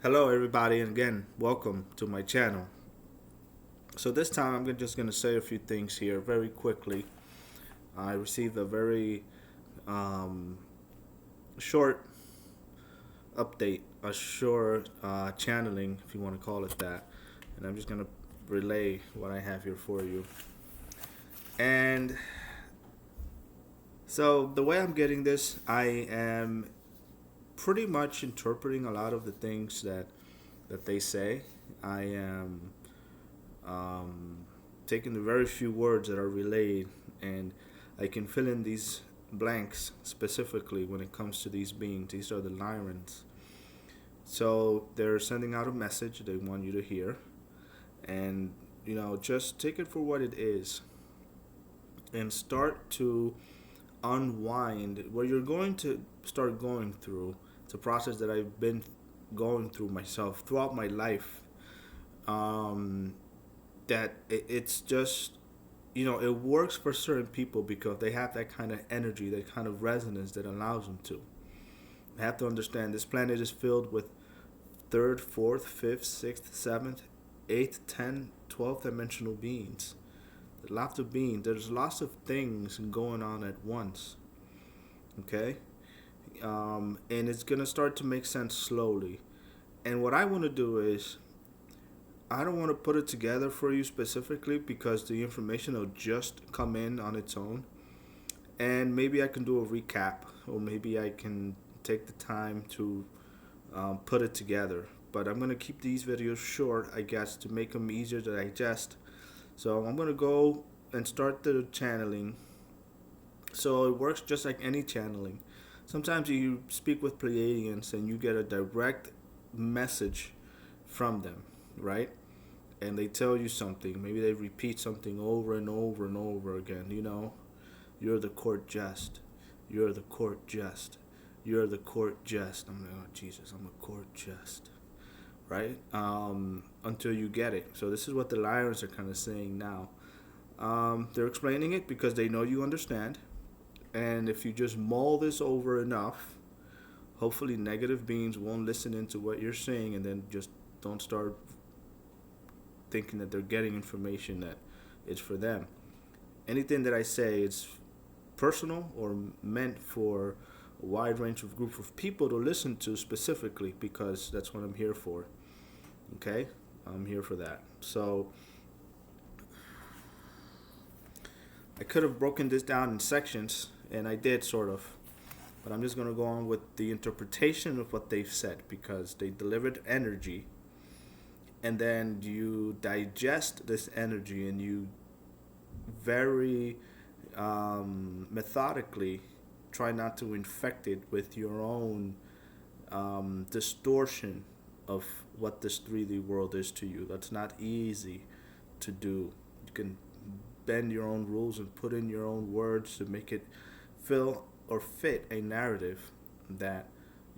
Hello, everybody, and again, welcome to my channel. So this time, just going to say a few things here very quickly. I received a very um, short update, a short channeling, if you want to call it that, and I'm just going to relay what I have here for you. And so the way I'm getting this, I am pretty much interpreting a lot of the things that they say. I am um, taking the very few words that are relayed, and I can fill in these blanks specifically when it comes to these beings. These are the Lyrans. So they're sending out a message they want you to hear, and just take it for what it is, and start to unwind what you're going to start going through. It's a process that I've been going through myself throughout my life. Um, that it's just it works for certain people because they have that kind of energy, that kind of resonance that allows them to. You have to understand this planet is filled with third, fourth, fifth, sixth, seventh, eighth, 10, 12 dimensional beings. There's lots of beings. There's lots of things going on at once. Okay? And it's going to start to make sense slowly. And what I want to do is, I don't want to put it together for you specifically because the information will just come in on its own. And maybe I can do a recap, or maybe I can take the time to put it together. But I'm going to keep these videos short, I guess, to make them easier to digest. So I'm going to go and start the channeling. So it works just like any channeling. Sometimes you speak with Pleiadians and you get a direct message from them, right? And they tell you something. Maybe they repeat something over and over and over again. You're the court jest. You're the court jest. You're the court jest. I'm like, oh Jesus, I'm a court jest, right? Until you get it. So this is what the Lyrans are kind of saying now. They're explaining it because they know you understand, and if you just mull this over enough, hopefully negative beings won't listen into what you're saying, and then just don't start thinking that they're getting information that it's for them. Anything that I say is personal or meant for a wide range of group of people to listen to specifically, because that's what I'm here for. Okay? I'm here for that. So I could have broken this down in sections, and I did sort of, but I'm just going to go on with the interpretation of what they've said, because they delivered energy, and then you digest this energy and you very methodically try not to infect it with your own distortion of what this 3D world is to you. That's not easy to do. You can bend your own rules and put in your own words to make it fill or fit a narrative that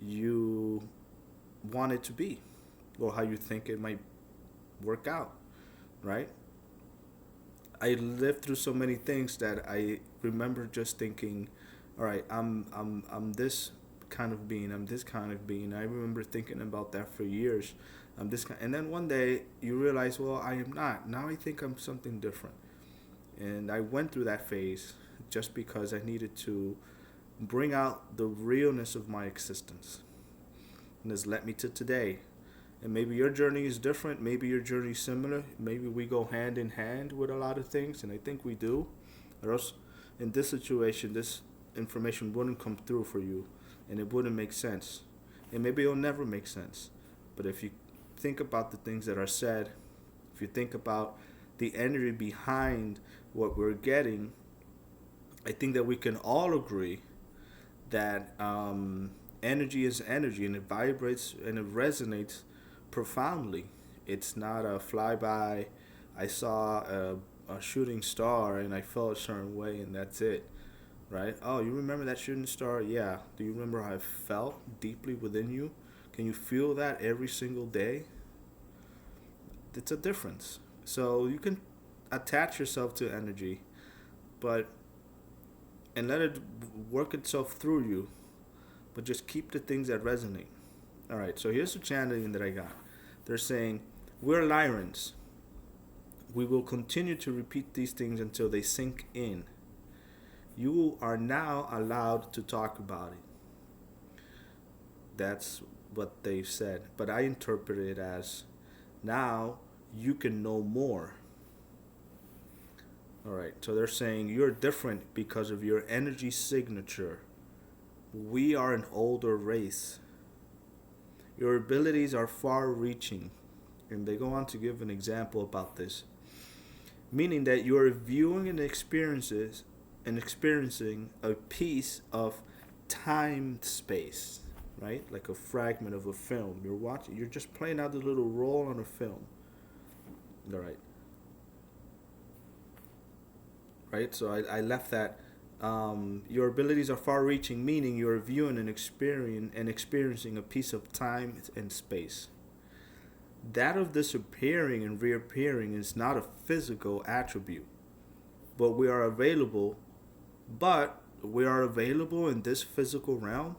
you want it to be, or how you think it might work out, right? I lived through so many things that I remember just thinking, all right, I'm this kind of being. I'm this kind of being. I remember thinking about that for years. I'm this kind, and then one day you realize, well, I am not. Now I think I'm something different, and I went through that phase just because I needed to bring out the realness of my existence, and has led me to today. And maybe your journey is different. Maybe your journey is similar. Maybe we go hand in hand with a lot of things, and I think we do. Or else, in this situation, this information wouldn't come through for you, and it wouldn't make sense. And maybe it'll never make sense. But if you think about the things that are said, if you think about the energy behind what we're getting, I think that we can all agree that energy is energy, and it vibrates and it resonates profoundly. It's not a flyby. I saw a shooting star and I felt a certain way, and that's it, right? Oh, you remember that shooting star? Yeah. Do you remember how it felt deeply within you? Can you feel that every single day? It's a difference. So you can attach yourself to energy, but and let it work itself through you, but just keep the things that resonate. All right, so here's the chanting that I got. They're saying, we're Lyrans. We will continue to repeat these things until they sink in. You are now allowed to talk about it. That's what they've said. But I interpret it as now you can know more. All right, so they're saying you're different because of your energy signature. We are an older race. Your abilities are far reaching. And they go on to give an example about this. Meaning that you are viewing and experiencing a piece of time space, right? Like a fragment of a film. You're just playing out the little role on a film. All right. Right? So I left that. Your abilities are far-reaching, meaning you're viewing and experiencing a piece of time and space. That of disappearing and reappearing is not a physical attribute, but but we are available in this physical realm.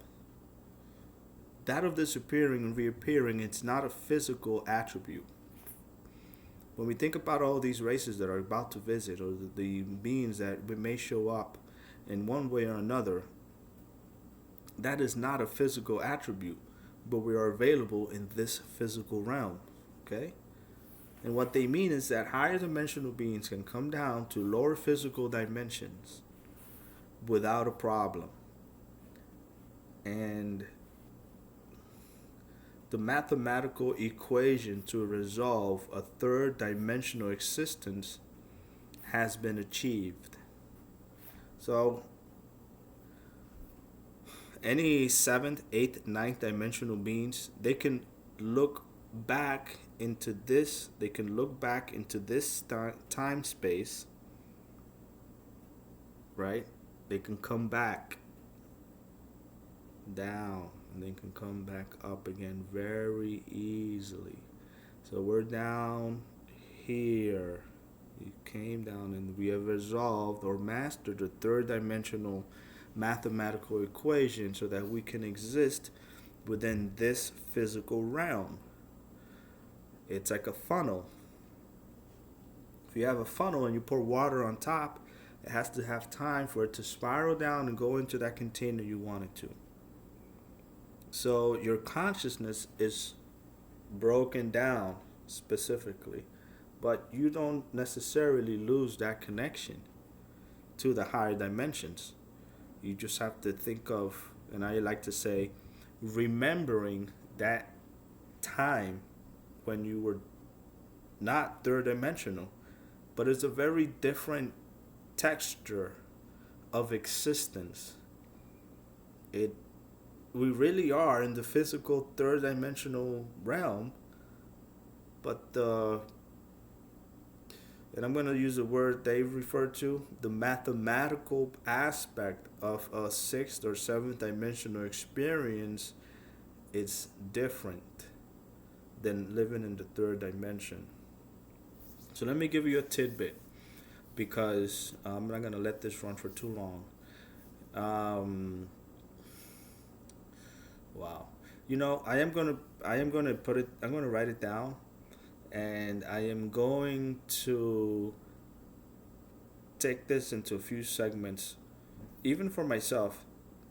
That of disappearing and reappearing, it's not a physical attribute. When we think about all these races that are about to visit, or the beings that may show up in one way or another, that is not a physical attribute, but we are available in this physical realm. Okay? And what they mean is that higher dimensional beings can come down to lower physical dimensions without a problem. And the mathematical equation to resolve a third dimensional existence has been achieved. So, any seventh, eighth, ninth dimensional beings, they can look back into this. They can look back into this time space, right? They can come back down and they can come back up again very easily. So we're down here. You came down and we have resolved or mastered the third dimensional mathematical equation so that we can exist within this physical realm. It's like a funnel. If you have a funnel and you pour water on top, it has to have time for it to spiral down and go into that container you want it to. So your consciousness is broken down specifically, but you don't necessarily lose that connection to the higher dimensions. You just have to think of, and I like to say, remembering that time when you were not third dimensional, but it's a very different texture of existence. We really are in the physical third dimensional realm, but and I'm going to use the word they refer to, the mathematical aspect of a sixth or seventh dimensional experience is different than living in the third dimension. So let me give you a tidbit, because I'm not going to let this run for too long. Wow. I am going to put it, I'm going to write it down, and I am going to take this into a few segments, even for myself,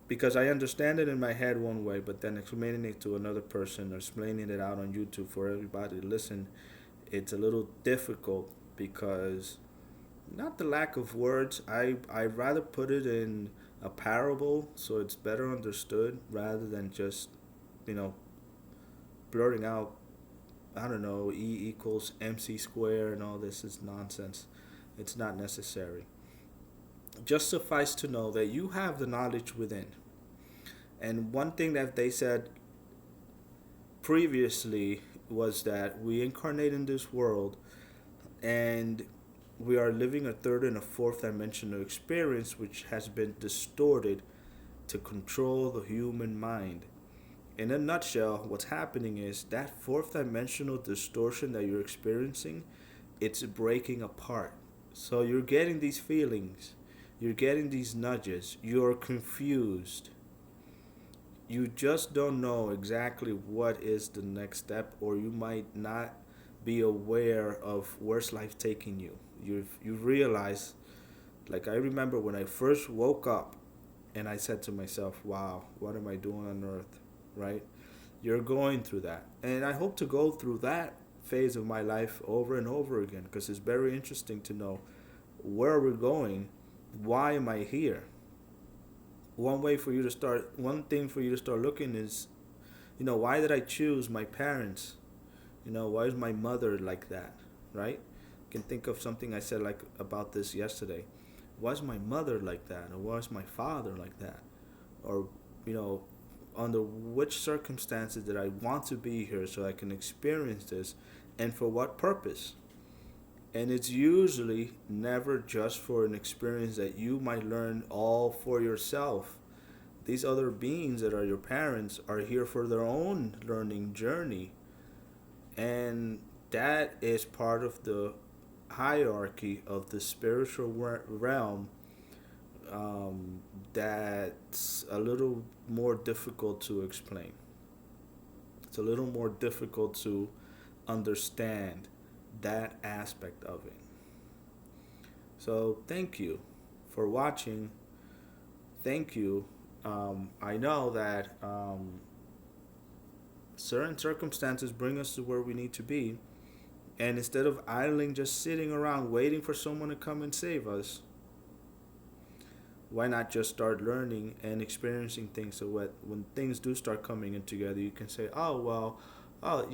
because I understand it in my head one way, but then explaining it to another person or explaining it out on YouTube for everybody to listen, it's a little difficult, because not the lack of words, I'd rather put it in a parable so it's better understood rather than just, blurting out, I don't know, E equals MC squared and all this is nonsense. It's not necessary. Just suffice to know that you have the knowledge within. And one thing that they said previously was that we incarnate in this world and we are living a third and a fourth dimensional experience which has been distorted to control the human mind. In a nutshell, what's happening is that fourth dimensional distortion that you're experiencing, it's breaking apart. So you're getting these feelings, you're getting these nudges, you're confused. you just don't know exactly what is the next step, or you might not be aware of where's life taking you. You realize, like I remember when I first woke up, and I said to myself, "Wow, what am I doing on earth?" Right? You're going through that, and I hope to go through that phase of my life over and over again because it's very interesting to know where we're going. Why am I here? One thing for you to start looking is, why did I choose my parents? Why is my mother like that? Right? You can think of something I said like about this yesterday. Why is my mother like that? Or why is my father like that? Or, you know, under which circumstances did I want to be here so I can experience this, and for what purpose? And it's usually never just for an experience that you might learn all for yourself. These other beings that are your parents are here for their own learning journey. And that is part of the hierarchy of the spiritual realm, that's a little more difficult to explain. It's a little more difficult to understand that aspect of it. So, thank you for watching. Thank you. I know that certain circumstances bring us to where we need to be. And instead of idling, just sitting around waiting for someone to come and save us, why not just start learning and experiencing things so when things do start coming in together, you can say, oh, well, oh,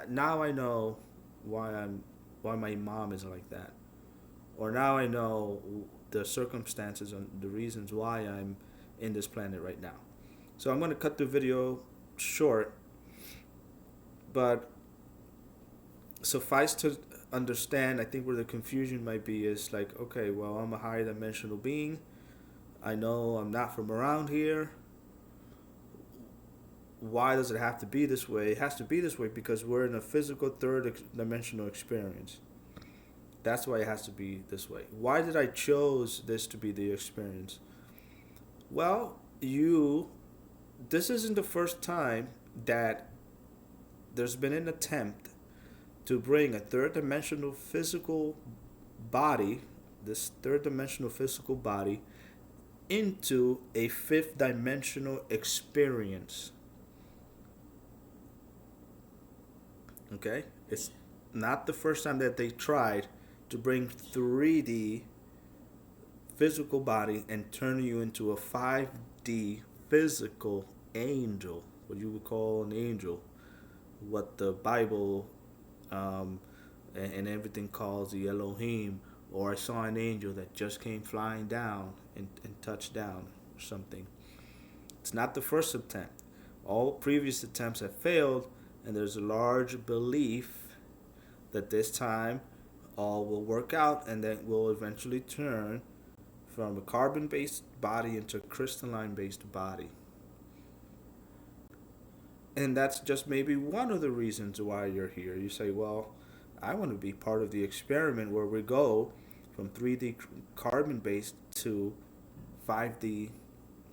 now I know why my mom is like that. Or now I know the circumstances and the reasons why I'm in this planet right now. So I'm going to cut the video short, but suffice to understand, I think where the confusion might be is like, okay, well, I'm a higher dimensional being. I know I'm not from around here. Why does it have to be this way? It has to be this way because we're in a physical third dimensional experience. That's why it has to be this way. Why did I chose this to be the experience? Well, this isn't the first time that there's been an attempt to bring a third dimensional physical body, this third dimensional physical body, into a fifth dimensional experience. Okay? It's not the first time that they tried to bring 3D physical body and turn you into a 5D physical angel, what you would call an angel, what the Bible and everything calls the Elohim, or I saw an angel that just came flying down and touched down or something. It's not the first attempt. All previous attempts have failed, and there's a large belief that this time all will work out and that we'll eventually turn from a carbon-based body into a crystalline-based body. And that's just maybe one of the reasons why you're here. You say, well, I want to be part of the experiment where we go from 3D carbon-based to 5D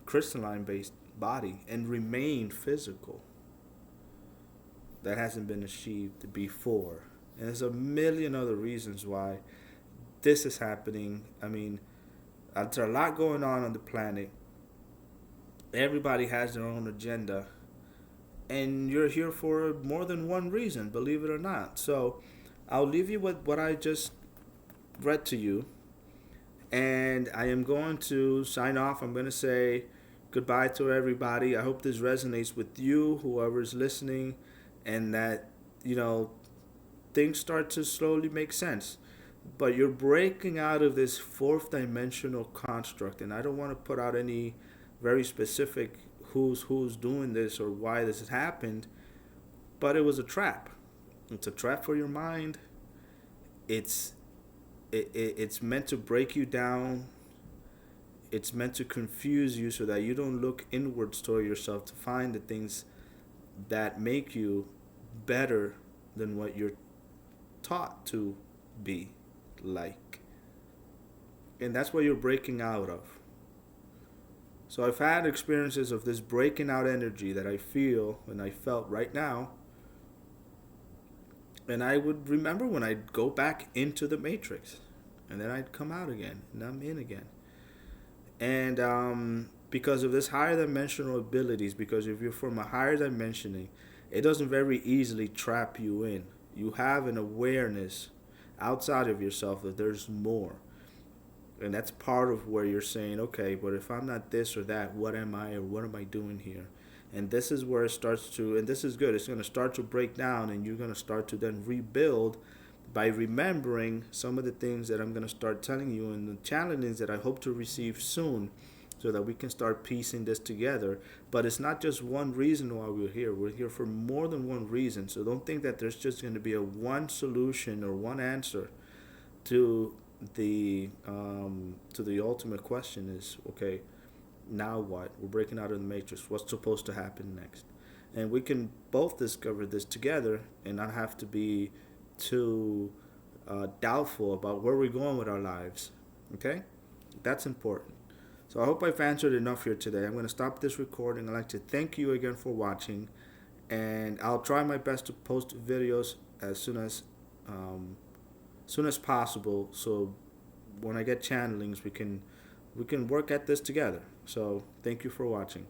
crystalline-based body and remain physical. That hasn't been achieved before. And there's a million other reasons why this is happening. I mean, there's a lot going on the planet. Everybody has their own agenda. And you're here for more than one reason, believe it or not. So I'll leave you with what I just read to you. And I am going to sign off. I'm going to say goodbye to everybody. I hope this resonates with you, whoever's listening, and that, things start to slowly make sense. But you're breaking out of this fourth dimensional construct. And I don't want to put out any very specific who's doing this or why this has happened, but it was a trap. It's a trap for your mind. It's meant to break you down. It's meant to confuse you so that you don't look inwards toward yourself to find the things that make you better than what you're taught to be like. And that's what you're breaking out of. So I've had experiences of this breaking out energy that I feel and I felt right now, and I would remember when I'd go back into the matrix, and then I'd come out again, and I'm in again. And because of this higher dimensional abilities, because if you're from a higher dimensioning, it doesn't very easily trap you in. You have an awareness outside of yourself that there's more. And that's part of where you're saying, okay, but if I'm not this or that, what am I, or what am I doing here? And this is where it starts to, and this is good, it's going to start to break down, and you're going to start to then rebuild by remembering some of the things that I'm going to start telling you and the challenges that I hope to receive soon, so that we can start piecing this together. But it's not just one reason why we're here. We're here for more than one reason. So don't think that there's just going to be a one solution or one answer to the ultimate question is, okay, now what? We're breaking out of the matrix. What's supposed to happen next? And we can both discover this together and not have to be too doubtful about where we're going with our lives. Okay? That's important. So I hope I've answered enough here today. I'm going to stop this recording. I'd like to thank you again for watching, and I'll try my best to post videos as soon as possible. So when I get channelings, we can work at this together. So thank you for watching.